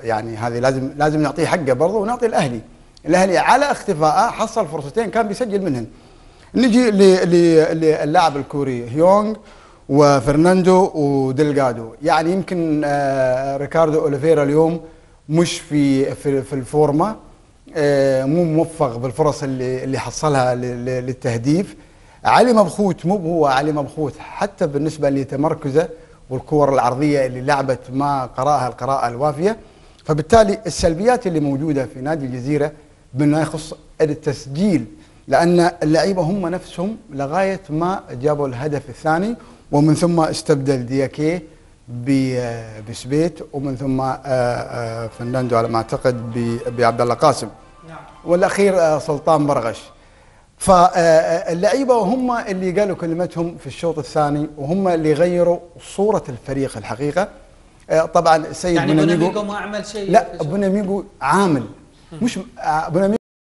يعني هذه لازم نعطيه حقه برضه، ونعطي الاهلي على اختفائه حصل فرصتين كان بيسجل منهن. نجي للاعب الكوري هيونغ وفرناندو وديلغادو. يعني يمكن ريكاردو اوليفيرا اليوم مش في الفورمه، مو موفق بالفرص اللي حصلها للتهديف. علي مبخوت مو هو علي مبخوت حتى بالنسبه لتمركزه والكور العرضيه اللي لعبت ما قراها القراءه الوافيه. فبالتالي السلبيات اللي موجوده في نادي الجزيره بما يخص التسجيل، لان اللعيبه هم نفسهم لغايه ما جابوا الهدف الثاني، ومن ثم استبدل دياكيه بسبيت، ومن ثم فرناندو على ما اعتقد بعبد الله قاسم، والاخير سلطان برغش. فاللعيبه هم اللي قالوا كلمتهم في الشوط الثاني، وهم اللي غيروا صوره الفريق الحقيقه. طبعا السيد يعني بوناميغو ما عمل شيء؟ لا، بوناميغو عامل، مش بوناميغو